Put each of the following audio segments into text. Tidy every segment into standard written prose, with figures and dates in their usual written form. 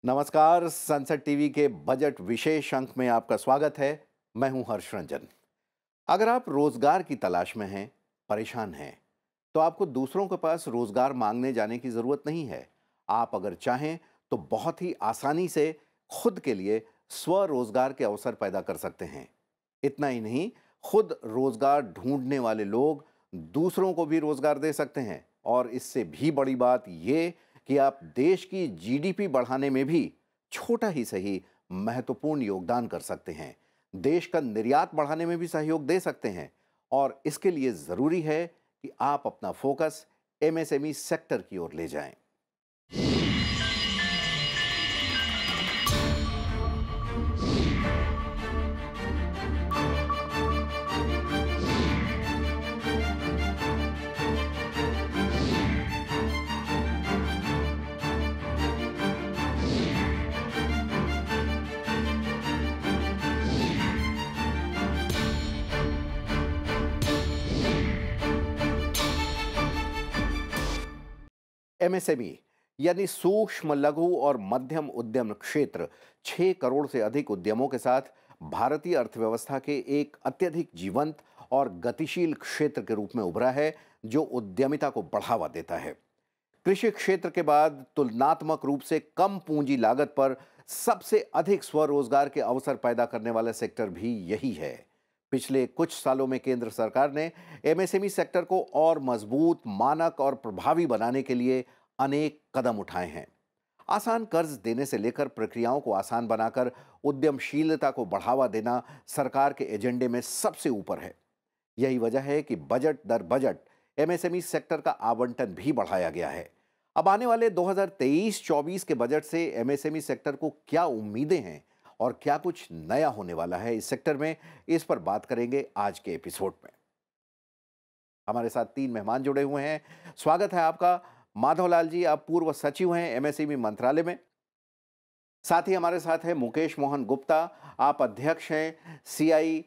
नमस्कार। Sunset TV के budget विशेष अंक में आपका स्वागत है। मैं हूं हर्ष रंजन। अगर आप रोजगार की तलाश में हैं, परेशान हैं, तो आपको दूसरों के पास रोजगार मांगने जाने की जरूरत नहीं है। आप अगर चाहें तो बहुत ही आसानी से खुद के लिए स्वरोजगार के अवसर पैदा कर सकते हैं। इतना ही नहीं, खुद रोजगार ढूंढने वाले लोग दूसरों को भी रोजगार दे सकते हैं। और इससे भी बड़ी बात यह कि आप देश की जीडीपी बढ़ाने में भी छोटा ही सही महत्वपूर्ण योगदान कर सकते हैं। देश का निर्यात बढ़ाने में भी सहयोग दे सकते हैं। और इसके लिए जरूरी है कि आप अपना फोकस एमएसएमई सेक्टर की ओर ले जाएं। एमएसएमई यानी सूक्ष्म लघु और मध्यम उद्यम क्षेत्र 6 करोड़ से अधिक उद्यमों के साथ भारतीय अर्थव्यवस्था के एक अत्यधिक जीवंत और गतिशील क्षेत्र के रूप में उभरा है, जो उद्यमिता को बढ़ावा देता है। कृषि क्षेत्र के बाद तुलनात्मक रूप से कम पूंजी लागत पर सबसे अधिक स्वरोजगार के अवसर पैदा करने वाला सेक्टर भी यही है। पिछले कुछ सालों में केंद्र सरकार ने एमएसएमई सेक्टर को और मजबूत, मानक और प्रभावी बनाने के लिए अनेक कदम उठाए हैं। आसान कर्ज देने से लेकर प्रक्रियाओं को आसान बनाकर उद्यमशीलता को बढ़ावा देना सरकार के एजेंडे में सबसे ऊपर है। यही वजह है कि बजट दर बजट एमएसएमई सेक्टर का आवंटन भी बढ़ाया गया है। अब आने वाले 2023-24 के बजट से एमएसएमई सेक्टर को क्या उम्मीदें हैं और क्या कुछ नया होने वाला है इस सेक्टर में, इस पर बात करेंगे आज के एपिसोड में। हमारे साथ 3 मेहमान जुड़े हुए हैं। स्वागत है आपका। माधवलाल जी, आप पूर्व सचिव हैं एमएसएमई मंत्रालय में। साथ ही हमारे साथ है मुकेश मोहन गुप्ता, आप अध्यक्ष हैं सीआई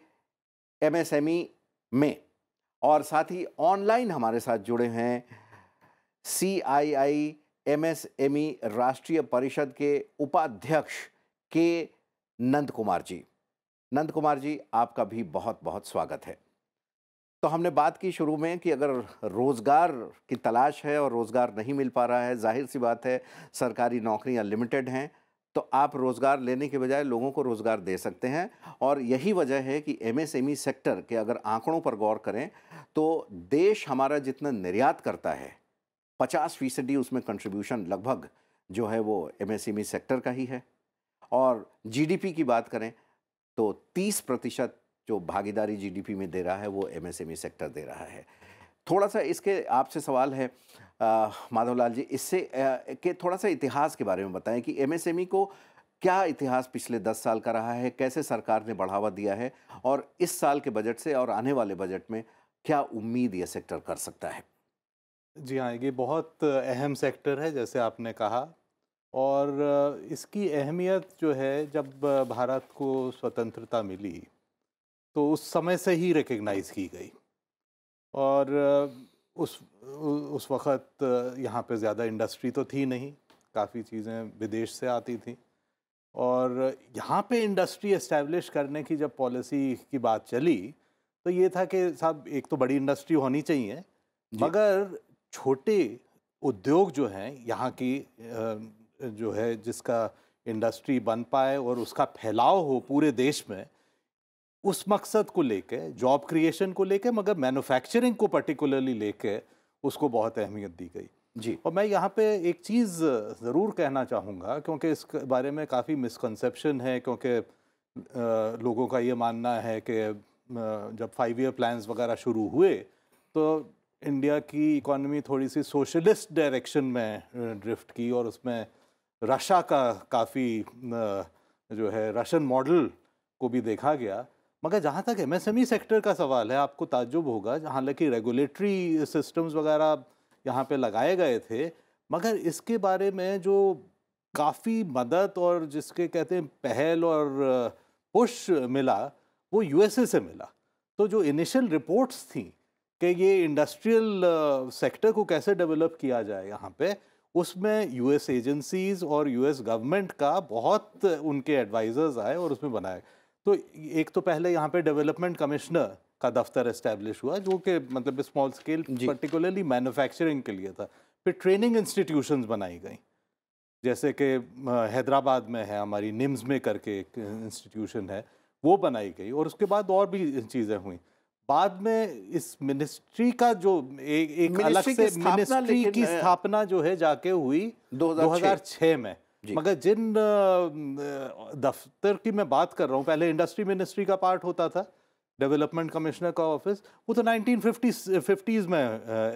एमएसएमई में। और साथ ही ऑनलाइन हमारे साथ जुड़े हैं सीआईआई एमएसएमई राष्ट्रीय परिषद के उपाध्यक्ष के नंद कुमार जी। नंद कुमार जी, आपका भी बहुत बहुत स्वागत है। तो हमने बात की शुरू में कि अगर रोजगार की तलाश है और रोजगार नहीं मिल पा रहा है, जाहिर सी बात है सरकारी नौकरियां लिमिटेड हैं, तो आप रोजगार लेने के बजाय लोगों को रोजगार दे सकते हैं। और यही वजह है कि एमएसएमई सेक्टर के अगर आंकड़ों पर गौर करें तो देश हमारा जितना निर्यात करता है, 50% उसमें कंट्रीब्यूशन लगभग जो है वो एमएसएमई सेक्टर का ही है। और जीडीपी की बात करें तो 30% जो भागीदारी जीडीपी में दे रहा है वो एमएसएमई सेक्टर दे रहा है। थोड़ा सा इसके आपसे सवाल है माधवलाल जी, इससे कि थोड़ा सा इतिहास के बारे में बताएं कि एमएसएमई को क्या इतिहास पिछले 10 साल का रहा है, कैसे सरकार ने बढ़ावा दिया है और इस साल के बजट से और आने वाले बजट में क्या उम्मीद यह सेक्टर कर सकता है। जी हाँ, ये बहुत अहम सेक्टर है जैसे आपने कहा। और इसकी अहमियत जो है, जब भारत को स्वतंत्रता मिली तो उस समय से ही रिकग्नाइज़ की गई। और उस वक़्त यहाँ पे ज़्यादा इंडस्ट्री तो थी नहीं, काफ़ी चीज़ें विदेश से आती थी। और यहाँ पे इंडस्ट्री एस्टैब्लिश करने की जब पॉलिसी की बात चली तो ये था कि साहब एक तो बड़ी इंडस्ट्री होनी चाहिए, मगर छोटे उद्योग जो हैं यहाँ की जो है, जिसका इंडस्ट्री बन पाए और उसका फैलाव हो पूरे देश में, उस मकसद को लेके, जॉब क्रिएशन को लेके, मगर मैन्युफैक्चरिंग को पर्टिकुलरली लेके उसको बहुत अहमियत दी गई जी। और मैं यहाँ पे एक चीज़ ज़रूर कहना चाहूँगा, क्योंकि इस बारे में काफ़ी मिसकंसेप्शन है। क्योंकि लोगों का ये मानना है कि जब 5 ईयर प्लान्स वगैरह शुरू हुए तो इंडिया की इकॉनमी थोड़ी सी सोशलिस्ट डायरेक्शन में ड्रिफ्ट की और उसमें रशिया का काफ़ी जो है रशियन मॉडल को भी देखा गया। मगर जहाँ तक एमएसएमई सेक्टर का सवाल है, आपको ताज्जुब होगा, हालांकि रेगुलेटरी सिस्टम्स वगैरह यहाँ पे लगाए गए थे, मगर इसके बारे में जो काफ़ी मदद और जिसके कहते हैं पहल और पुश मिला, वो यूएसए से मिला। तो जो इनिशियल रिपोर्ट्स थी कि ये इंडस्ट्रियल सेक्टर को कैसे डेवलप किया जाए यहाँ पे, उसमें यूएस एजेंसीज और यूएस गवर्नमेंट का बहुत उनके एडवाइजर्स आए और उसमें बनाए। तो एक तो पहले यहाँ पे डेवलपमेंट कमिश्नर का दफ्तर एस्टेब्लिश हुआ, जो कि मतलब स्मॉल स्केल जी। पर्टिकुलरली मैन्युफैक्चरिंग के लिए था। फिर ट्रेनिंग इंस्टीट्यूशंस बनाई गई, जैसे कि हैदराबाद में है हमारी निम्स में करके एक इंस्टीट्यूशन है, वो बनाई गई। और उसके बाद और भी चीज़ें हुई। बाद में इस मिनिस्ट्री का जो एक अलग मिनिस्ट्री की से स्थापना मिनिस्ट्री की लेकिन स्थापना जो है जाके हुई 2006 में। जी। मगर जिन दफ्तर की मैं बात कर रहा हूँ, पहले इंडस्ट्री मिनिस्ट्री का पार्ट होता था डेवलपमेंट कमिश्नर का ऑफिस, वो तो 1950s में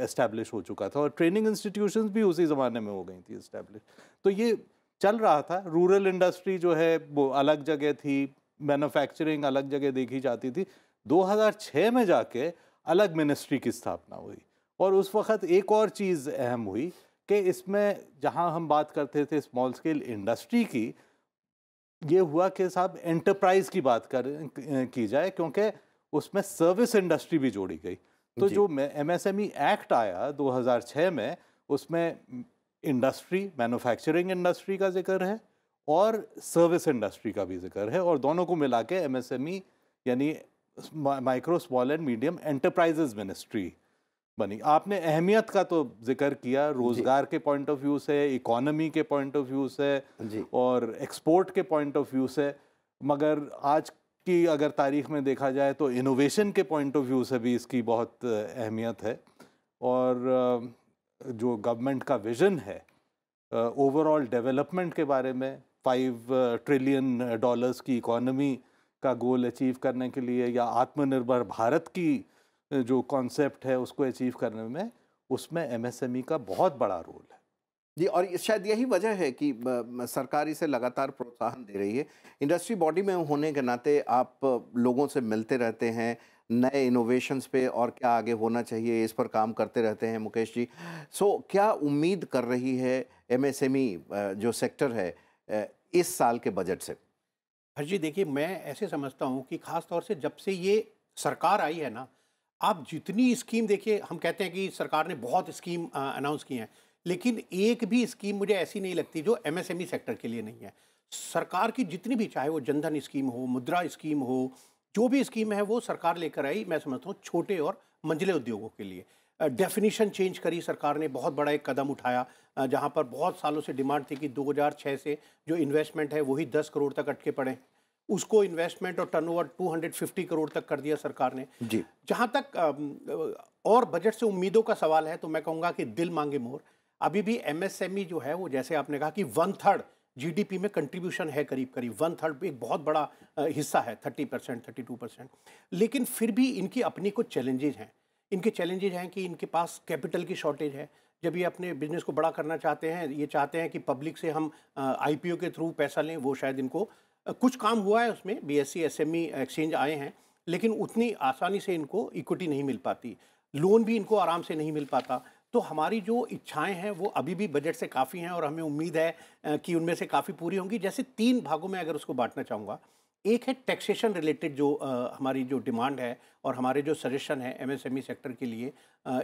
एस्टैब्लिश हो चुका था, और ट्रेनिंग इंस्टीट्यूशंस भी उसी ज़माने में हो गई थी एस्टैब्लिश। तो ये चल रहा था। रूरल इंडस्ट्री जो है वो अलग जगह थी, मैन्युफैक्चरिंग अलग जगह देखी जाती थी। 2006 में जाके अलग मिनिस्ट्री की स्थापना हुई। और उस वक्त एक और चीज़ अहम हुई कि इसमें जहां हम बात करते थे स्मॉल स्केल इंडस्ट्री की, ये हुआ कि साहब एंटरप्राइज की बात की जाए, क्योंकि उसमें सर्विस इंडस्ट्री भी जोड़ी गई। तो जी। जो एमएसएमई एक्ट आया 2006 में, उसमें इंडस्ट्री, मैन्युफैक्चरिंग इंडस्ट्री का जिक्र है और सर्विस इंडस्ट्री का भी जिक्र है, और दोनों को मिला के एमएसएमई यानी micro small and medium enterprises ministry बनी। आपने अहमियत का तो जिक्र किया, रोजगार के पॉइंट ऑफ व्यू से, इकोनॉमी के पॉइंट ऑफ व्यू से जी। और एक्सपोर्ट के पॉइंट ऑफ व्यू से, मगर आज की अगर तारीख में देखा जाए तो इनोवेशन के पॉइंट ऑफ व्यू से भी इसकी बहुत अहमियत है। और जो गवर्नमेंट का विजन है ओवरऑल डेवलपमेंट के बारे में, $5 ट्रिलियन की इकोनॉमी का गोल अचीव करने के लिए, या आत्मनिर्भर भारत की जो कॉन्सेप्ट है उसको अचीव करने में, उसमें एमएसएमई का बहुत बड़ा रोल है। जी, और शायद यही वजह है कि सरकार इसे लगातार प्रोत्साहन दे रही है। इंडस्ट्री बॉडी में होने के नाते आप लोगों से मिलते रहते हैं, नए इनोवेशंस पे और क्या आगे होना चाहिए इस पर काम करते रहते हैं मुकेश जी। क्या उम्मीद कर रही है एमएसएमई जो सेक्टर है इस साल के बजट से? हर्ष जी, देखिए, मैं ऐसे समझता हूँ कि ख़ास तौर से जब से ये सरकार आई है ना, आप जितनी स्कीम देखिए, हम कहते हैं कि सरकार ने बहुत स्कीम अनाउंस की हैं, लेकिन एक भी स्कीम मुझे ऐसी नहीं लगती जो एमएसएमई सेक्टर के लिए नहीं है। सरकार की जितनी भी, चाहे वो जनधन स्कीम हो, मुद्रा स्कीम हो, जो भी स्कीम है वो सरकार लेकर आई, मैं समझता हूँ छोटे और मंझले उद्योगों के लिए। डेफिनेशन चेंज करी सरकार ने, बहुत बड़ा एक कदम उठाया। जहाँ पर बहुत सालों से डिमांड थी कि 2006 से जो इन्वेस्टमेंट है वही 10 करोड़ तक अटके पड़े, उसको इन्वेस्टमेंट और टर्नओवर 250 करोड़ तक कर दिया सरकार ने। जी। जहाँ तक और बजट से उम्मीदों का सवाल है, तो मैं कहूँगा कि दिल मांगे मोर। अभी भी एमएसएमई जो है वो, जैसे आपने कहा कि 1/3 जीडीपी में कंट्रीब्यूशन है, करीब करीब 1/3, एक बहुत बड़ा हिस्सा है, 30%, 32%। लेकिन फिर भी इनकी अपनी कुछ चैलेंजेज हैं। इनके चैलेंजेज हैं कि इनके पास कैपिटल की शॉर्टेज है। जब ये अपने बिजनेस को बड़ा करना चाहते हैं, ये चाहते हैं कि पब्लिक से हम आईपीओ के थ्रू पैसा लें, वो शायद इनको कुछ काम हुआ है उसमें, बीएससी एसएमई एक्सचेंज आए हैं, लेकिन उतनी आसानी से इनको इक्विटी नहीं मिल पाती, लोन भी इनको आराम से नहीं मिल पाता। तो हमारी जो इच्छाएं हैं वो अभी भी बजट से काफ़ी हैं, और हमें उम्मीद है कि उनमें से काफ़ी पूरी होंगी। जैसे 3 भागों में अगर उसको बांटना चाहूँगा, एक है टैक्सेशन रिलेटेड, जो हमारी जो डिमांड है और हमारे जो सजेशन है एमएसएमई सेक्टर के लिए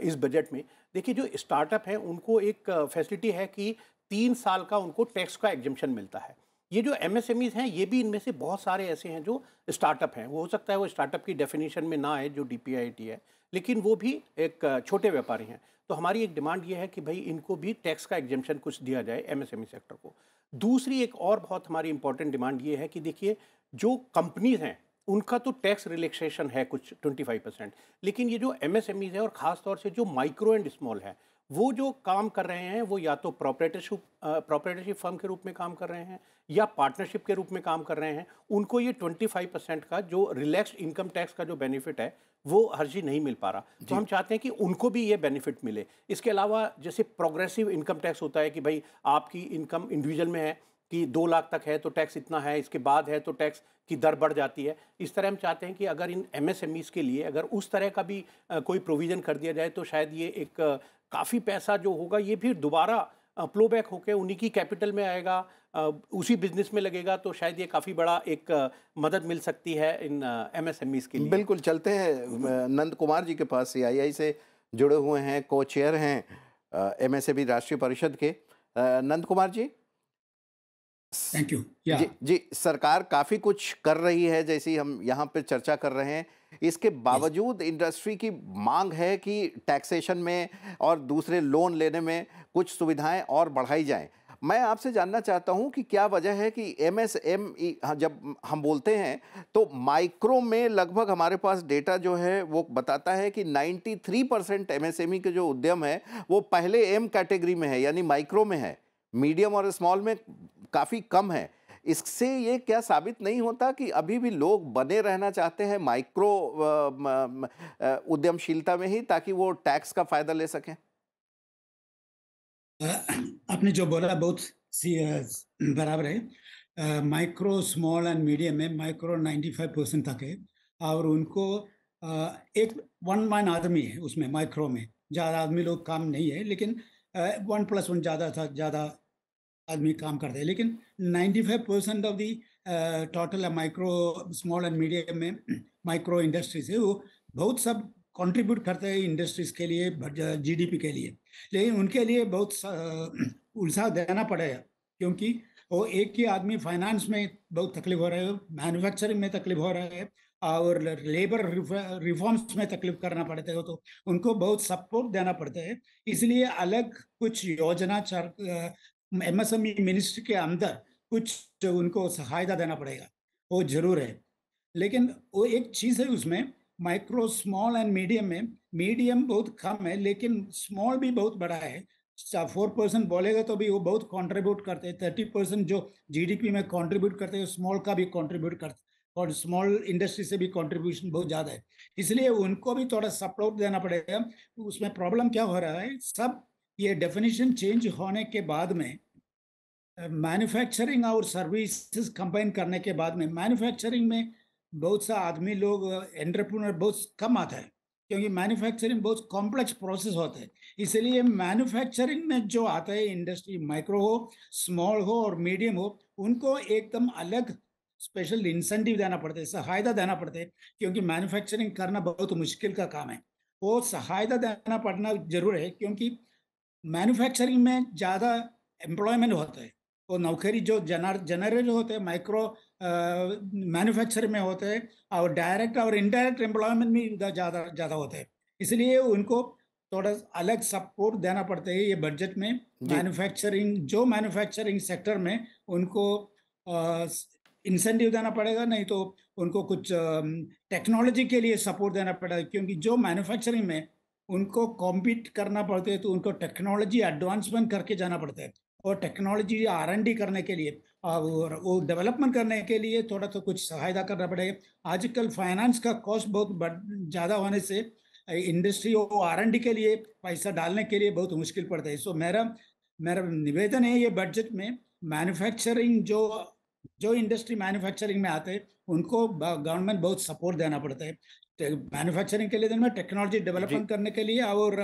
इस बजट में। देखिए, जो स्टार्टअप हैं उनको एक फैसिलिटी है कि 3 साल का उनको टैक्स का एग्जम्पशन मिलता है। ये जो एमएसएमईज हैं, ये भी इनमें से बहुत सारे ऐसे हैं जो स्टार्टअप हैं। वो हो सकता है वो स्टार्टअप की डेफिनेशन में ना आए जो डीपीआईटी है, लेकिन वो भी एक छोटे व्यापारी हैं। तो हमारी एक डिमांड ये है कि भाई इनको भी टैक्स का एग्जम्पशन कुछ दिया जाए एमएसएमई सेक्टर को। दूसरी एक और बहुत हमारी इंपॉर्टेंट डिमांड ये है कि देखिए, जो कंपनीज हैं उनका तो टैक्स रिलैक्सेशन है कुछ 25%, लेकिन ये जो एमएसएमईज है और ख़ास तौर से जो माइक्रो एंड स्मॉल है, वो जो काम कर रहे हैं वो या तो प्रोप्राइटरशिप फर्म के रूप में काम कर रहे हैं या पार्टनरशिप के रूप में काम कर रहे हैं, उनको ये 25% का जो रिलैक्स्ड इनकम टैक्स का जो बेनिफिट है वो हर्जी नहीं मिल पा रहा। तो हम चाहते हैं कि उनको भी ये बेनिफिट मिले। इसके अलावा जैसे प्रोग्रेसिव इनकम टैक्स होता है कि भाई आपकी इनकम इंडिविजुअल में है कि 2 लाख तक है तो टैक्स इतना है, इसके बाद है तो टैक्स की दर बढ़ जाती है। इस तरह हम चाहते हैं कि अगर इन एमएसएमईज के लिए अगर उस तरह का भी कोई प्रोविज़न कर दिया जाए तो शायद ये एक काफ़ी पैसा जो होगा ये फिर दोबारा फ्लो बैक होकर उन्हीं की कैपिटल में आएगा, उसी बिजनेस में लगेगा, तो शायद ये काफ़ी बड़ा एक मदद मिल सकती है इन एमएसएमईज के लिए। बिल्कुल, चलते हैं नंद कुमार जी के पास, सीआईआई से जुड़े हुए हैं, को चेयर हैं एमएसएमई राष्ट्रीय परिषद के। नंद कुमार जी। Thank you. जी जी, सरकार काफ़ी कुछ कर रही है जैसी हम यहाँ पे चर्चा कर रहे हैं। इसके यस। बावजूद इंडस्ट्री की मांग है कि टैक्सेशन में और दूसरे लोन लेने में कुछ सुविधाएं और बढ़ाई जाएं। मैं आपसे जानना चाहता हूं कि क्या वजह है कि एमएसएमई जब हम बोलते हैं तो माइक्रो में लगभग हमारे पास डेटा जो है वो बताता है कि 93% एमएसएमई के जो उद्यम है वो पहले एम कैटेगरी में है, यानी माइक्रो में है। मीडियम और स्मॉल में काफ़ी कम है। इससे ये क्या साबित नहीं होता कि अभी भी लोग बने रहना चाहते हैं माइक्रो उद्यमशीलता में ही, ताकि वो टैक्स का फायदा ले सकें? आपने जो बोला बहुत सी बराबर है। माइक्रो स्मॉल एंड मीडियम में माइक्रो 95% तक है और उनको एक वन मैन आदमी है उसमें, माइक्रो में ज़्यादा आदमी लोग काम नहीं है, लेकिन 1+1 ज़्यादा आदमी काम करते हैं, लेकिन 95% of the total micro small and medium में माइक्रो इंडस्ट्रीज है, वो बहुत सब कंट्रीब्यूट करते हैं इंडस्ट्रीज के लिए, जीडीपी के लिए। लेकिन उनके लिए बहुत उल्सा देना पड़ेगा, क्योंकि वो एक ही आदमी फाइनेंस में बहुत तकलीफ हो रहा है, मैन्युफैक्चरिंग में तकलीफ हो रहा है और लेबर रिफॉर्म्स में तकलीफ करना पड़ता है, तो उनको बहुत सपोर्ट देना पड़ता है। इसलिए अलग कुछ योजना एमएसएमई मिनिस्ट्री के अंदर कुछ उनको सहायता देना पड़ेगा, वो जरूर है। लेकिन वो एक चीज़ है उसमें, माइक्रो स्मॉल एंड मीडियम में मीडियम बहुत कम है लेकिन स्मॉल भी बहुत बड़ा है। 4% बोलेगा तो भी वो बहुत कंट्रीब्यूट करते हैं। 30% जो जीडीपी में कंट्रीब्यूट करते हैं स्मॉल का भी कंट्रीब्यूट करते हैं और स्मॉल इंडस्ट्री से भी कंट्रीब्यूशन बहुत ज़्यादा है, इसलिए उनको भी थोड़ा सपोर्ट देना पड़ेगा। उसमें प्रॉब्लम क्या हो रहा है, सब ये डेफिनेशन चेंज होने के बाद में मैन्युफैक्चरिंग और सर्विसेज कंबाइन करने के बाद में मैन्युफैक्चरिंग में बहुत सा आदमी लोग एंटरप्रेन्योर बहुत कम आता है, क्योंकि मैन्युफैक्चरिंग बहुत कॉम्प्लेक्स प्रोसेस होता है। इसलिए मैन्युफैक्चरिंग में जो आता है इंडस्ट्री, माइक्रो हो, स्मॉल हो और मीडियम हो, उनको एकदम अलग स्पेशल इंसेंटिव देना पड़ता है, सहायता देना पड़ता है, क्योंकि मैन्युफैक्चरिंग करना बहुत मुश्किल का काम है। वो सहायता देना पड़ना जरूर है, क्योंकि मैन्युफैक्चरिंग में ज़्यादा एम्प्लॉयमेंट होता है। वो नौकरी जो जनरल होते हैं माइक्रो मैन्युफैक्चरिंग में होते हैं, और डायरेक्ट और इनडायरेक्ट एम्प्लॉयमेंट भी ज़्यादा ज़्यादा होते हैं। इसलिए उनको थोड़ा अलग सपोर्ट देना पड़ता है ये बजट में। जी। मैन्युफैक्चरिंग सेक्टर में उनको इंसेंटिव देना पड़ेगा, नहीं तो उनको कुछ टेक्नोलॉजी के लिए सपोर्ट देना पड़ेगा, क्योंकि जो मैन्युफैक्चरिंग में उनको कॉम्पीट करना पड़ता है तो उनको टेक्नोलॉजी एडवांसमेंट करके जाना पड़ता है, और टेक्नोलॉजी R&D करने के लिए और वो डेवलपमेंट करने के लिए थोड़ा तो कुछ सहायता करना पड़ेगा। आजकल फाइनेंस का कॉस्ट बहुत ज़्यादा होने से इंडस्ट्री को R&D के लिए पैसा डालने के लिए बहुत मुश्किल पड़ता है। सो मेरा मेरा निवेदन है ये बजट में, मैन्युफैक्चरिंग जो इंडस्ट्री मैन्युफैक्चरिंग में आते हैं उनको गवर्नमेंट बहुत सपोर्ट देना पड़ता है मैन्युफैक्चरिंग के लिए, में टेक्नोलॉजी जी। डेवलपमेंट करने के लिए और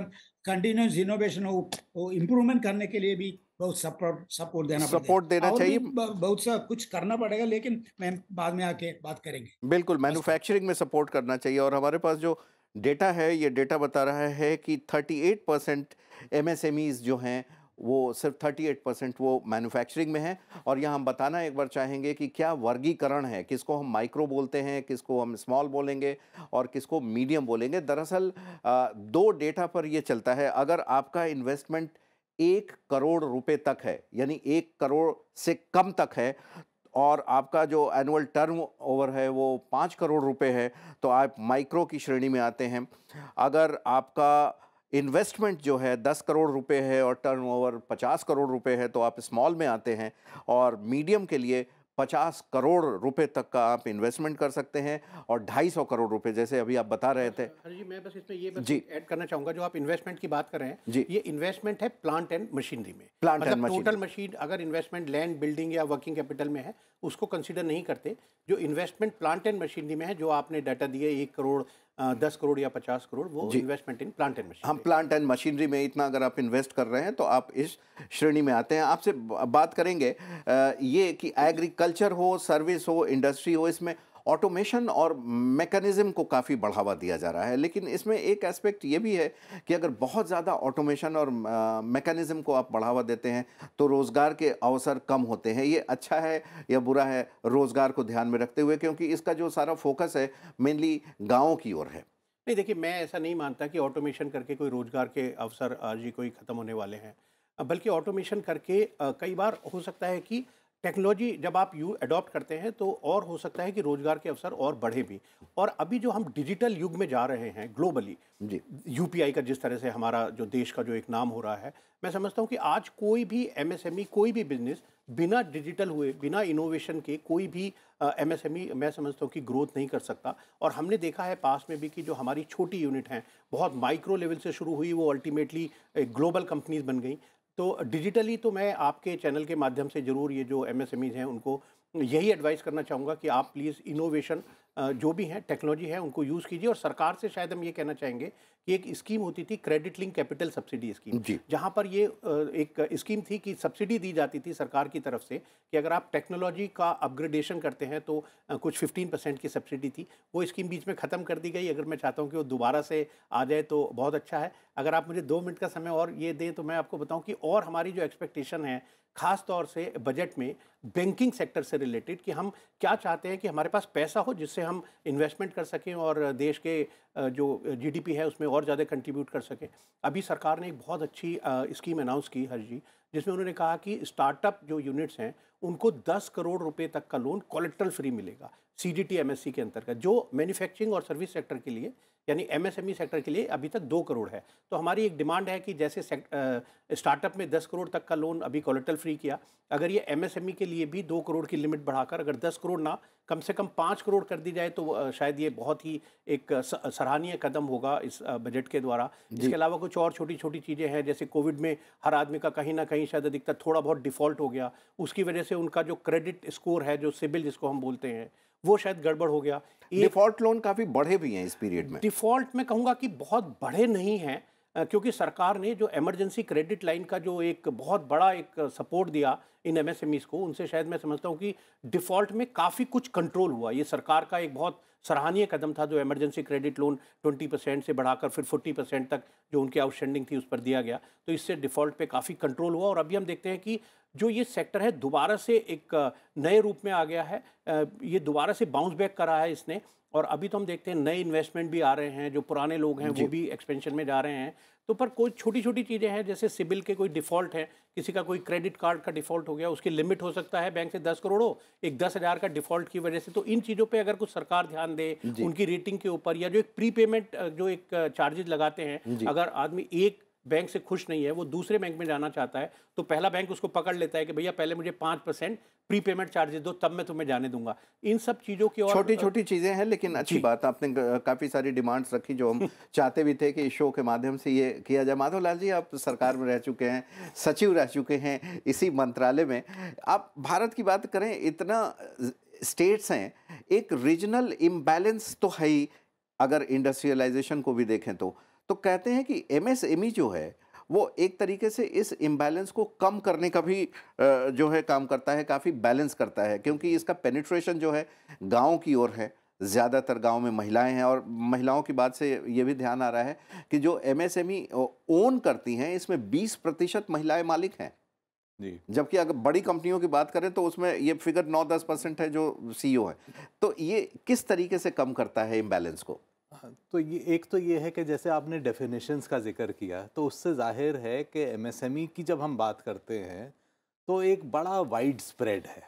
कंटिन्यूस इनोवेशन वो इम्प्रूवमेंट करने के लिए भी बहुत सपोर्ट देना पड़ता है। सपोर्ट देना और भी चाहिए। बहुत सा कुछ करना पड़ेगा, लेकिन मैं बाद में आके बात करेंगे। बिल्कुल, मैन्युफैक्चरिंग में सपोर्ट करना चाहिए। और हमारे पास जो डेटा है, ये डेटा बता रहा है कि 38% एमएसएमईज जो हैं वो सिर्फ 38% वो मैन्युफैक्चरिंग में हैं। और यहाँ हम बताना एक बार चाहेंगे कि क्या वर्गीकरण है, किसको हम माइक्रो बोलते हैं, किसको हम स्मॉल बोलेंगे और किसको मीडियम बोलेंगे। दरअसल दो डेटा पर ये चलता है। अगर आपका इन्वेस्टमेंट 1 करोड़ रुपए तक है, यानी 1 करोड़ से कम तक है, और आपका जो एनुअल टर्न ओवर है वो 5 करोड़ रुपए है, तो आप माइक्रो की श्रेणी में आते हैं। अगर आपका इन्वेस्टमेंट जो है 10 करोड़ रुपए है और टर्नओवर 50 करोड़ रुपए है, तो आप स्मॉल में आते हैं। और मीडियम के लिए 50 करोड़ रुपए तक का आप इन्वेस्टमेंट कर सकते हैं, और 250 करोड़ रुपए, जैसे अभी आप बता रहे थे। हर जी, मैं बस इसमें ये जी। ऐड करना चाहूँगा, जो आप इन्वेस्टमेंट की बात कर रहे हैं, जी। ये इन्वेस्टमेंट है प्लांट एंड मशीनरी में। प्लांट एंड मतलब टोटल मशीनरी। मशीन, अगर इन्वेस्टमेंट लैंड, बिल्डिंग या वर्किंग कैपिटल में है उसको कंसीडर नहीं करते। जो इन्वेस्टमेंट प्लांट एंड मशीनरी में है, जो आपने डाटा दिया 1 करोड़ 10 करोड़ या 50 करोड़, वो जी। Investment in plant and machinery. हम प्लांट एंड मशीनरी में इतना अगर आप इन्वेस्ट कर रहे हैं तो आप इस श्रेणी में आते हैं। आपसे बात करेंगे ये कि एग्रीकल्चर हो, सर्विस हो, इंडस्ट्री हो, इसमें ऑटोमेशन और मैकेनिज्म को काफ़ी बढ़ावा दिया जा रहा है, लेकिन इसमें एक एस्पेक्ट ये भी है कि अगर बहुत ज़्यादा ऑटोमेशन और मैकेनिज्म को आप बढ़ावा देते हैं तो रोज़गार के अवसर कम होते हैं। ये अच्छा है या बुरा है, रोज़गार को ध्यान में रखते हुए, क्योंकि इसका जो सारा फोकस है मेनली गाँव की ओर है। नहीं, देखिए, मैं ऐसा नहीं मानता कि ऑटोमेशन करके कोई रोज़गार के अवसर आज ही कोई ख़त्म होने वाले हैं। बल्कि ऑटोमेशन करके कई बार हो सकता है कि टेक्नोलॉजी जब आप अडॉप्ट करते हैं तो और हो सकता है कि रोज़गार के अवसर और बढ़े भी। और अभी जो हम डिजिटल युग में जा रहे हैं ग्लोबली, जी। यूपीआई का जिस तरह से हमारा जो देश का जो एक नाम हो रहा है, मैं समझता हूँ कि आज कोई भी एमएसएमई, कोई भी बिजनेस बिना डिजिटल हुए, बिना इनोवेशन के कोई भी एमएसएमई, मैं समझता हूँ कि ग्रोथ नहीं कर सकता। और हमने देखा है पास में भी कि जो हमारी छोटी यूनिट हैं, बहुत माइक्रो लेवल से शुरू हुई, वो अल्टीमेटली ग्लोबल कंपनीज बन गई। तो डिजिटली तो मैं आपके चैनल के माध्यम से ज़रूर ये जो एमएसएमईज़ हैं उनको यही एडवाइस करना चाहूँगा कि आप प्लीज़ इनोवेशन जो भी हैं, टेक्नोलॉजी है, उनको यूज़ कीजिए। और सरकार से शायद हम ये कहना चाहेंगे कि एक स्कीम होती थी, credit link capital subsidy scheme, जी। जहाँ पर ये एक स्कीम थी कि सब्सिडी दी जाती थी सरकार की तरफ से कि अगर आप टेक्नोलॉजी का अपग्रेडेशन करते हैं तो कुछ 15% की सब्सिडी थी। वो स्कीम बीच में ख़त्म कर दी गई। अगर मैं चाहता हूँ कि वो दोबारा से आ जाए तो बहुत अच्छा है। अगर आप मुझे 2 मिनट का समय और ये दें तो मैं आपको बताऊँ कि और हमारी जो एक्सपेक्टेशन है ख़ास तौर से बजट में बैंकिंग सेक्टर से रिलेटेड, कि हम क्या चाहते हैं कि हमारे पास पैसा हो जिससे हम इन्वेस्टमेंट कर सकें और देश के जो जीडीपी है उसमें और ज़्यादा कंट्रीब्यूट कर सकें। अभी सरकार ने एक बहुत अच्छी स्कीम अनाउंस की हर जी, जिसमें उन्होंने कहा कि स्टार्टअप जो यूनिट्स हैं उनको 10 करोड़ रुपए तक का लोन कोलेट्रल फ्री मिलेगा सीजीटी एमएससी के अंतर्गत, जो मैन्युफैक्चरिंग और सर्विस सेक्टर के लिए यानी एमएसएमई सेक्टर के लिए अभी तक 2 करोड़ है। तो हमारी एक डिमांड है कि जैसे स्टार्टअप में 10 करोड़ तक का लोन अभी कोलेट्रल फ्री किया, अगर ये एमएसएमई के लिए भी 2 करोड़ की लिमिट बढ़ाकर अगर 10 करोड़ ना कम से कम 5 करोड़ कर दी जाए तो शायद ये बहुत ही एक सराहनीय कदम होगा इस बजट के द्वारा। इसके अलावा कुछ और छोटी छोटी चीज़ें हैं, जैसे कोविड में हर आदमी का कहीं ना कहीं शायद अधिकतर थोड़ा बहुत डिफ़ॉल्ट हो गया, उसकी वजह से उनका जो क्रेडिट स्कोर है, जो सिबिल जिसको हम बोलते हैं, वो शायद गड़बड़ हो गया। डिफॉल्ट लोन काफ़ी बढ़े भी हैं इस पीरियड में। डिफ़ॉल्ट मैं कहूँगा कि बहुत बढ़े नहीं हैं, क्योंकि सरकार ने जो इमरजेंसी क्रेडिट लाइन का जो एक बहुत बड़ा एक सपोर्ट दिया इन एमएसएमईज़ को, उनसे शायद मैं समझता हूँ कि डिफ़ॉल्ट में काफ़ी कुछ कंट्रोल हुआ। ये सरकार का एक बहुत सराहनीय कदम था जो इमरजेंसी क्रेडिट लोन 20% से बढ़ाकर फिर 40% तक जो उनकी आउटस्टैंडिंग थी उस पर दिया गया। तो इससे डिफ़ॉल्ट पे काफ़ी कंट्रोल हुआ और अभी हम देखते हैं कि जो ये सेक्टर है दोबारा से एक नए रूप में आ गया है। ये दोबारा से बाउंस बैक करा है इसने, और अभी तो हम देखते हैं नए इन्वेस्टमेंट भी आ रहे हैं, जो पुराने लोग हैं वो भी एक्सपेंशन में जा रहे हैं। तो पर कोई छोटी छोटी चीज़ें हैं, जैसे सिबिल के कोई डिफ़ॉल्ट है, किसी का कोई क्रेडिट कार्ड का डिफ़ॉल्ट हो गया, उसकी लिमिट हो सकता है बैंक से 10 करोड़ हो, एक 10,000 का डिफ़ॉल्ट की वजह से। तो इन चीज़ों पे अगर कुछ सरकार ध्यान दे, उनकी रेटिंग के ऊपर, या जो एक प्री पेमेंट जो एक चार्जेस लगाते हैं, अगर आदमी एक बैंक से खुश नहीं है, वो दूसरे बैंक में जाना चाहता है, तो पहला बैंक उसको पकड़ लेता है कि भैया पहले मुझे 5% प्री पेमेंट चार्जेस दो, तब मैं तुम्हें जाने दूंगा। इन सब चीज़ों की और छोटी छोटी चीज़ें हैं, लेकिन अच्छी बात, आपने काफ़ी सारी डिमांड्स रखी जो हम चाहते भी थे कि इस शो के माध्यम से ये किया जाए। माधवलाल जी, आप सरकार में रह चुके हैं, सचिव रह चुके हैं इसी मंत्रालय में। आप भारत की बात करें, इतना स्टेट्स हैं, एक रीजनल इम्बैलेंस तो है ही। अगर इंडस्ट्रियलाइजेशन को भी देखें तो कहते हैं कि एमएसएमई जो है वो एक तरीके से इस इम्बैलेंस को कम करने का भी जो है काम करता है, काफ़ी बैलेंस करता है, क्योंकि इसका पेनिट्रेशन जो है गांव की ओर है। ज़्यादातर गांव में महिलाएं हैं, और महिलाओं की बात से ये भी ध्यान आ रहा है कि जो एमएसएमई ओन करती हैं इसमें 20% महिलाएं मालिक हैं जी। जबकि अगर बड़ी कंपनियों की बात करें तो उसमें ये फिगर 9-10% है जो सीईओ है। तो ये किस तरीके से कम करता है इम्बैलेंस को? तो ये एक तो ये है कि जैसे आपने डेफिनेशंस का जिक्र किया, तो उससे जाहिर है कि एमएसएमई की जब हम बात करते हैं तो एक बड़ा वाइड स्प्रेड है।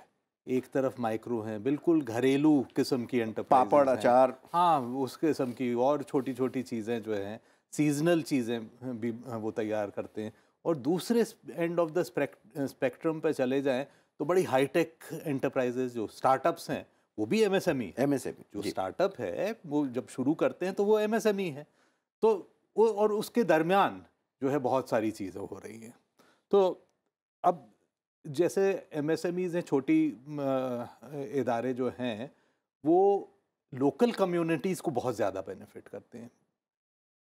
एक तरफ माइक्रो हैं, बिल्कुल घरेलू किस्म की एंटरप्राइज, पापड़, अचार, हाँ उस किस्म की, और छोटी छोटी चीज़ें जो हैं, सीजनल चीज़ें भी वो तैयार करते हैं। और दूसरे एंड ऑफ द स्पेक्ट्रम पे चले जाएं तो बड़ी हाईटेक एंटरप्राइजेज जो स्टार्टअप्स हैं वो भी एमएसएमई। जो स्टार्टअप है वो जब शुरू करते हैं तो वो एमएसएमई है। तो वो, और उसके दरमियान जो है बहुत सारी चीज़ें हो रही हैं। तो अब जैसे एमएसएमईज हैं, छोटी इदारे जो हैं वो लोकल कम्युनिटीज़ को बहुत ज़्यादा बेनिफिट करते हैं।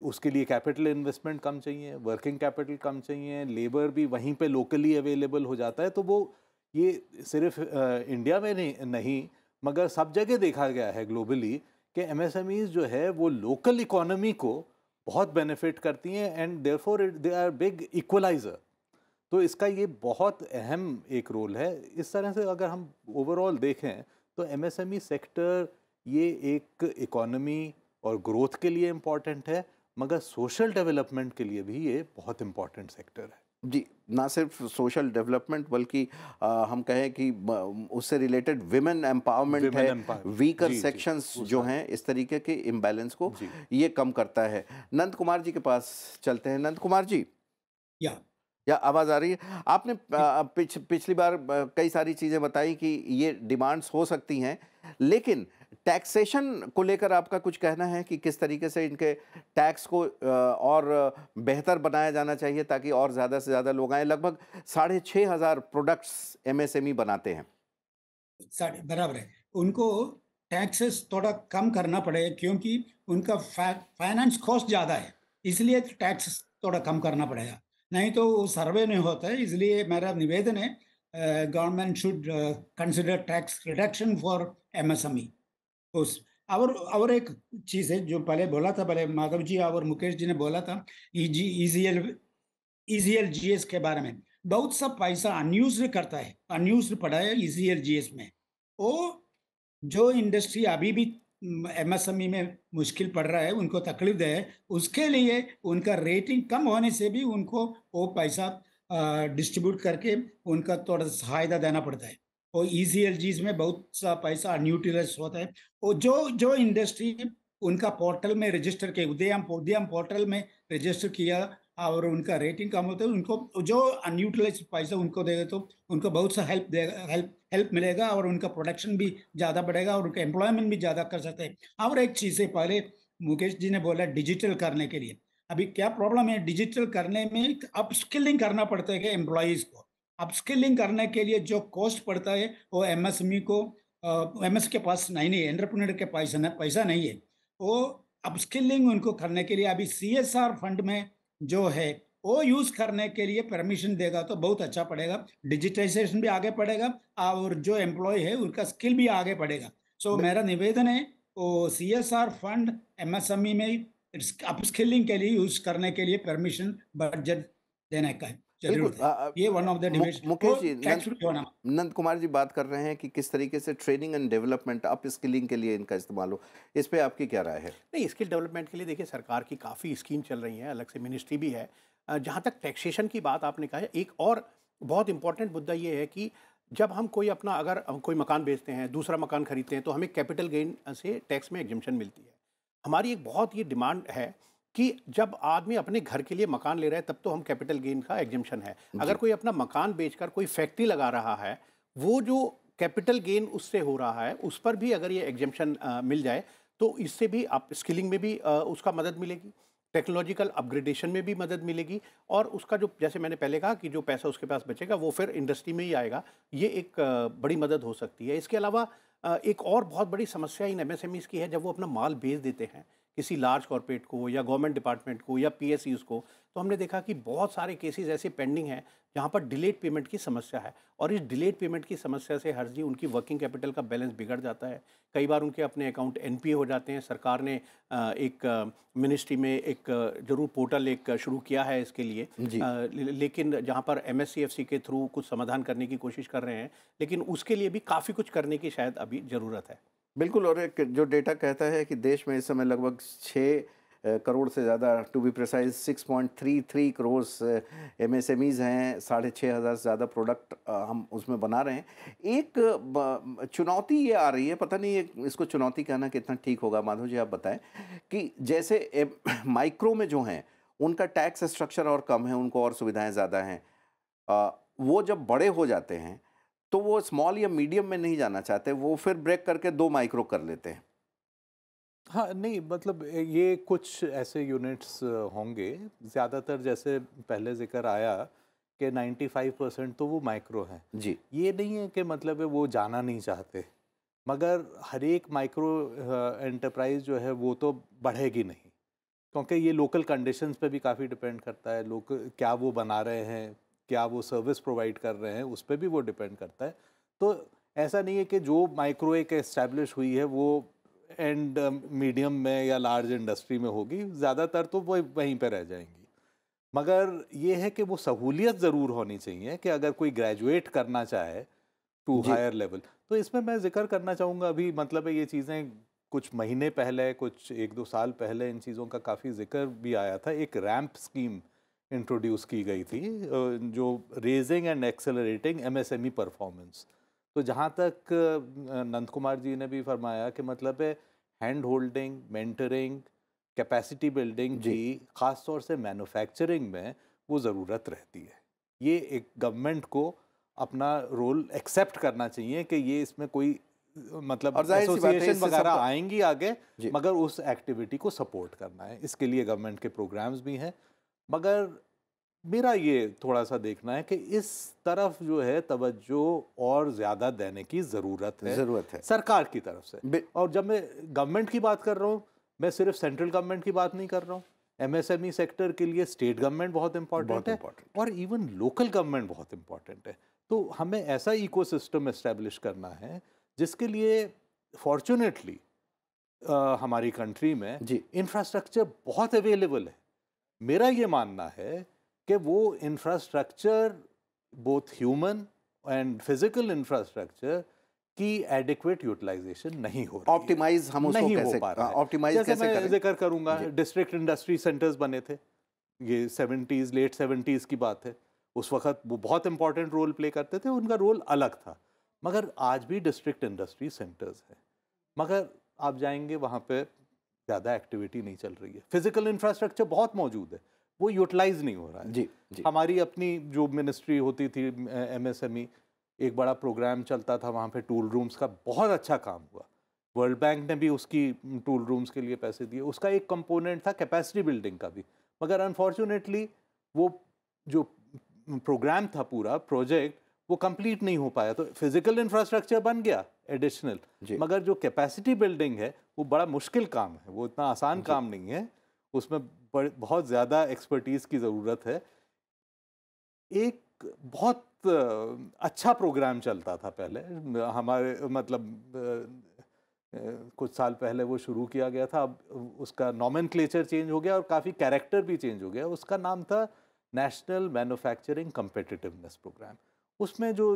उसके लिए कैपिटल इन्वेस्टमेंट कम चाहिए, वर्किंग कैपिटल कम चाहिए, लेबर भी वहीं पे लोकली अवेलेबल हो जाता है। तो वो ये सिर्फ इंडिया में नहीं मगर सब जगह देखा गया है ग्लोबली कि एमएसएमईज जो है वो लोकल इकोनॉमी को बहुत बेनिफिट करती हैं and therefore they are big equaliser. तो इसका ये बहुत अहम एक रोल है। इस तरह से अगर हम ओवरऑल देखें तो एमएसएमई सेक्टर ये एक इकोनॉमी और ग्रोथ के लिए इम्पॉर्टेंट है, मगर सोशल डेवलपमेंट के लिए भी ये बहुत इम्पॉर्टेंट सेक्टर है। जी, ना सिर्फ सोशल डेवलपमेंट बल्कि हम कहें कि उससे रिलेटेड विमेन एम्पावरमेंट है, वीकर सेक्शंस जो हैं, इस तरीके के इम्बैलेंस को ये कम करता है। नंद कुमार जी के पास चलते हैं। नंद कुमार जी, या आवाज़ आ रही है? आपने पिछली बार कई सारी चीज़ें बताई कि ये डिमांड्स हो सकती हैं, लेकिन टैक्सेशन को लेकर आपका कुछ कहना है कि किस तरीके से इनके टैक्स को और बेहतर बनाया जाना चाहिए ताकि और ज़्यादा से ज़्यादा लोग आएँ? लगभग 6,500 प्रोडक्ट्स एमएसएमई बनाते हैं। बराबर है, उनको टैक्सेस थोड़ा कम करना पड़ेगा क्योंकि उनका फाइनेंस कॉस्ट ज़्यादा है, इसलिए टैक्स थोड़ा कम करना पड़ेगा, नहीं तो वो सर्वे नहीं होता है। इसलिए मेरा निवेदन है, government should consider tax reduction for MSME. उस और एक चीज़ है जो पहले बोला था, पहले माधव जी और मुकेश जी ने बोला था ईजीएल जीएस के बारे में। बहुत सा पैसा अनयूज्ड करता है, अनयूज्ड पड़ा है ईजीएल जीएस में। वो जो इंडस्ट्री अभी भी एमएसएमई में मुश्किल पड़ रहा है, उनको तकलीफ है, उसके लिए उनका रेटिंग कम होने से भी उनको वो पैसा डिस्ट्रीब्यूट करके उनका थोड़ा सहायता देना पड़ता है। और ईसीएलजीज में बहुत सा पैसा अनयूटिलाइज होता है। और जो इंडस्ट्री उनका पोर्टल में रजिस्टर किया, उद्यम पोर्टल में रजिस्टर किया और उनका रेटिंग कम होता है, उनको जो अनयूटिलाइज पैसा उनको देगा तो उनको बहुत सा हेल्प मिलेगा और उनका प्रोडक्शन भी ज़्यादा बढ़ेगा और उनका एम्प्लॉयमेंट भी ज़्यादा कर सकते हैं। और एक चीज़ है, पहले मुकेश जी ने बोला डिजिटल करने के लिए, अभी क्या प्रॉब्लम है, डिजिटल करने में अपस्किलिंग करना पड़ता है एम्प्लॉयज़ को। अपस्किलिंग करने के लिए जो कॉस्ट पड़ता है वो एमएसएमई को एमएस के पास नहीं है, एंटरप्रेन्योर के पास पैसा नहीं है। वो अपस्किलिंग उनको करने के लिए अभी सीएसआर फंड में जो है वो यूज करने के लिए परमिशन देगा तो बहुत अच्छा पड़ेगा, डिजिटाइजेशन भी आगे पड़ेगा और जो एम्प्लॉय है उनका स्किल भी आगे बढ़ेगा। सो मेरा निवेदन है वो सीएसआर फंड एमएसएमई में अपस्किलिंग के लिए यूज करने के लिए परमिशन बजट देने का है। ये one of the Mukesh ji, नंद कुमार जी बात कर रहे हैं कि किस तरीके से training and development up skilling के लिए इनका इस्तेमाल हो, इस पे आपकी क्या राय है? नहीं, स्किल डेवलपमेंट के लिए देखिए सरकार की काफ़ी स्कीम चल रही है, अलग से मिनिस्ट्री भी है। जहाँ तक टैक्सेशन की बात आपने कहा है, एक और बहुत इंपॉर्टेंट मुद्दा ये है कि जब हम कोई अपना अगर कोई मकान बेचते हैं, दूसरा मकान खरीदते हैं, तो हमें कैपिटल गेन से टैक्स में एग्जम्पशन मिलती है। हमारी एक बहुत ये डिमांड है कि जब आदमी अपने घर के लिए मकान ले रहा है तब तो हम कैपिटल गेन का एग्जम्पशन है। अगर कोई अपना मकान बेचकर कोई फैक्ट्री लगा रहा है, वो जो कैपिटल गेन उससे हो रहा है उस पर भी अगर ये एग्जम्पशन मिल जाए तो इससे भी अप स्किलिंग में भी उसका मदद मिलेगी, टेक्नोलॉजिकल अपग्रेडेशन में भी मदद मिलेगी और उसका जो, जैसे मैंने पहले कहा कि जो पैसा उसके पास बचेगा वो फिर इंडस्ट्री में ही आएगा। ये एक बड़ी मदद हो सकती है। इसके अलावा एक और बहुत बड़ी समस्या इन एमएसएमईज़ की है, जब वो अपना माल बेच देते हैं किसी लार्ज कॉर्पोरेट को या गवर्नमेंट डिपार्टमेंट को या पीएसयूज़ को, तो हमने देखा कि बहुत सारे केसेस ऐसे पेंडिंग हैं जहाँ पर डिलेड पेमेंट की समस्या है और इस डिलेड पेमेंट की समस्या से हर जी उनकी वर्किंग कैपिटल का बैलेंस बिगड़ जाता है। कई बार उनके अपने अकाउंट एनपीए हो जाते हैं। सरकार ने एक मिनिस्ट्री में एक जरूर पोर्टल एक शुरू किया है इसके लिए, लेकिन जहाँ पर एमएससीएफसी के थ्रू कुछ समाधान करने की कोशिश कर रहे हैं, लेकिन उसके लिए भी काफ़ी कुछ करने की शायद अभी ज़रूरत है। बिल्कुल, और एक जो डेटा कहता है कि देश में इस समय लगभग 6 करोड़ से ज़्यादा, to be precise 6.33 crore MSMEs हैं, 6,500 से ज़्यादा प्रोडक्ट हम उसमें बना रहे हैं। एक चुनौती ये आ रही है, पता नहीं इसको चुनौती कहना कितना ठीक होगा, माधव जी आप बताएं, कि जैसे माइक्रो में जो हैं उनका टैक्स स्ट्रक्चर और कम है, उनको और सुविधाएँ ज़्यादा हैं, वो जब बड़े हो जाते हैं तो वो स्मॉल या मीडियम में नहीं जाना चाहते, वो फिर ब्रेक करके 2 माइक्रो कर लेते हैं। हाँ, नहीं मतलब ये कुछ ऐसे यूनिट्स होंगे, ज़्यादातर जैसे पहले जिक्र आया कि 95% तो वो माइक्रो हैं जी। ये नहीं है कि मतलब है वो जाना नहीं चाहते, मगर हर एक माइक्रो एंटरप्राइज जो है वो तो बढ़ेगी नहीं, क्योंकि ये लोकल कंडीशंस पे भी काफ़ी डिपेंड करता है। लोग क्या वो बना रहे हैं, क्या वो सर्विस प्रोवाइड कर रहे हैं, उस पर भी वो डिपेंड करता है। तो ऐसा नहीं है कि जो माइक्रो एक एस्टैब्लिश हुई है वो एंड मीडियम में या लार्ज इंडस्ट्री में होगी, ज़्यादातर तो वो वहीं पे रह जाएंगी। मगर ये है कि वो सहूलियत ज़रूर होनी चाहिए कि अगर कोई ग्रेजुएट करना चाहे टू हायर लेवल, तो इसमें मैं जिक्र करना चाहूँगा, अभी मतलब है ये चीज़ें कुछ महीने पहले, कुछ 1-2 साल पहले इन चीज़ों का काफ़ी जिक्र भी आया था। एक रैंप स्कीम इंट्रोड्यूस की गई थी जो raising and accelerating MSME performance. तो जहाँ तक नंद कुमार जी ने भी फरमाया कि मतलब है hand holding, mentoring, capacity building की ख़ास तौर से मैन्युफैक्चरिंग में वो ज़रूरत रहती है। ये एक गवर्नमेंट को अपना रोल एक्सेप्ट करना चाहिए कि ये इसमें कोई मतलब एसोसिएशन वगैरह आएंगी आगे, मगर उस एक्टिविटी को सपोर्ट करना है। इसके लिए गवर्नमेंट के प्रोग्राम्स भी हैं, मगर मेरा ये थोड़ा सा देखना है कि इस तरफ जो है तवज्जो और ज़्यादा देने की ज़रूरत है सरकार की तरफ से। और जब मैं गवर्नमेंट की बात कर रहा हूँ, मैं सिर्फ सेंट्रल गवर्नमेंट की बात नहीं कर रहा हूँ। एमएसएमई सेक्टर के लिए स्टेट गवर्नमेंट बहुत इंपॉर्टेंट है और इवन लोकल गवर्नमेंट बहुत इंपॉर्टेंट है। तो हमें ऐसा इकोसिस्टम एस्टेब्लिश करना है जिसके लिए फॉर्चुनेटली हमारी कंट्री में इंफ्रास्ट्रक्चर बहुत अवेलेबल है। मेरा ये मानना है कि वो infrastructure, both human and physical infrastructure की एडिक्वेट यूटिलाइजेशन नहीं हो रही, ऑप्टिमाइज हम उसको कैसे ऑप्टिमाइज कैसे करें? मैं जिक्र करूंगा, डिस्ट्रिक्ट इंडस्ट्री सेंटर्स बने थे, ये 70s लेट 70s की बात है। उस वक्त वो बहुत इंपॉर्टेंट रोल प्ले करते थे, उनका रोल अलग था। मगर आज भी डिस्ट्रिक्ट इंडस्ट्री सेंटर्स हैं, मगर आप जाएंगे वहाँ पे ज़्यादा एक्टिविटी नहीं चल रही है। फिजिकल इंफ्रास्ट्रक्चर बहुत मौजूद है, वो यूटिलाइज नहीं हो रहा है। जी। हमारी अपनी जो मिनिस्ट्री होती थी एमएसएमई, एक बड़ा प्रोग्राम चलता था वहाँ पे टूल रूम्स का, बहुत अच्छा काम हुआ। वर्ल्ड बैंक ने भी उसकी टूल रूम्स के लिए पैसे दिए। उसका एक कंपोनेंट था कैपेसिटी बिल्डिंग का भी, मगर अनफॉर्चुनेटली वो जो प्रोग्राम था, पूरा प्रोजेक्ट, वो कंप्लीट नहीं हो पाया। तो फिजिकल इंफ्रास्ट्रक्चर बन गया एडिशनल, मगर जो कैपेसिटी बिल्डिंग है वो बड़ा मुश्किल काम है, वो इतना आसान काम नहीं है। उसमें बहुत ज़्यादा एक्सपर्टीज़ की ज़रूरत है। एक बहुत अच्छा प्रोग्राम चलता था पहले हमारे, मतलब कुछ साल पहले वो शुरू किया गया था। अब उसका नॉमेनक्लेचर चेंज हो गया और काफ़ी कैरेक्टर भी चेंज हो गया। उसका नाम था नेशनल मैन्युफैक्चरिंग कम्पिटिटिवनेस प्रोग्राम। उसमें जो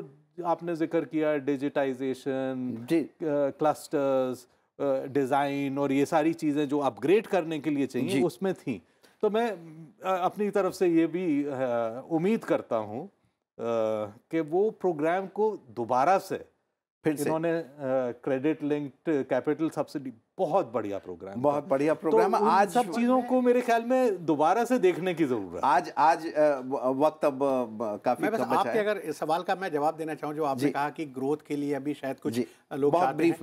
आपने जिक्र किया, डिजिटाइजेशन, क्लस्टर्स, डिज़ाइन और ये सारी चीज़ें जो अपग्रेड करने के लिए चाहिए, उसमें थी। तो मैं अपनी तरफ से ये भी उम्मीद करता हूँ कि वो प्रोग्राम को दोबारा से फिर इन्होंने क्रेडिट लिंक्ड कैपिटल सब्सिडी, बहुत बढ़िया प्रोग्राम, बहुत बढ़िया प्रोग्राम। तो आज सब चीजों को मेरे ख्याल में दोबारा से देखने की जरूरत है। आज वक्त अब काफी कम बचा है। आपके अगर इस सवाल का मैं जवाब देना चाहूँ, जो आपने कहा कि ग्रोथ के लिए अभी शायद कुछ लोग बहुत ब्रीफ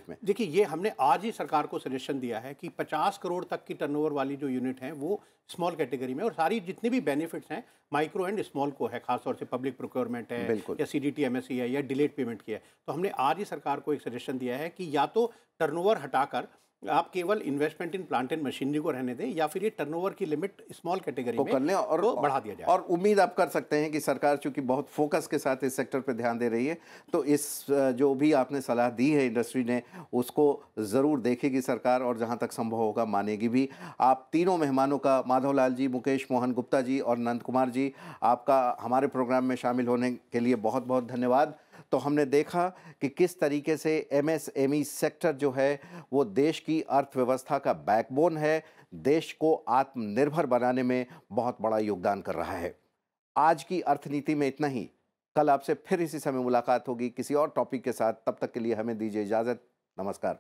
में देखिए, ये हमने आज ही सरकार को सजेशन दिया है कि 50 करोड़ तक की टर्नओवर वाली जो यूनिट है वो स्मॉल कैटेगरी में, और सारी जितने भी बेनिफिट्स हैं माइक्रो एंड स्मॉल को है, खासतौर से पब्लिक प्रोक्योरमेंट है या सीडीटी एमएससी है या डिलेड पेमेंट की है। तो हमने आज ही सरकार को एक सजेशन दिया है कि या तो टर्नओवर हटाकर आप केवल investment in plant and machinery को रहने दें, या फिर ये टर्नओवर की लिमिट स्मॉल कैटेगरी में करने और तो बढ़ा दिया जाए। और उम्मीद आप कर सकते हैं कि सरकार चूंकि बहुत फोकस के साथ इस सेक्टर पर ध्यान दे रही है, तो इस जो भी आपने सलाह दी है इंडस्ट्री ने, उसको ज़रूर देखेगी सरकार और जहां तक संभव होगा मानेगी भी। आप तीनों मेहमानों का, माधवलाल जी, मुकेश मोहन गुप्ता जी और नंद कुमार जी, आपका हमारे प्रोग्राम में शामिल होने के लिए बहुत बहुत धन्यवाद। तो हमने देखा कि किस तरीके से एमएसएमई सेक्टर जो है वो देश की अर्थव्यवस्था का बैकबोन है, देश को आत्मनिर्भर बनाने में बहुत बड़ा योगदान कर रहा है। आज की अर्थनीति में इतना ही। कल आपसे फिर इसी समय मुलाकात होगी किसी और टॉपिक के साथ। तब तक के लिए हमें दीजिए इजाज़त। नमस्कार।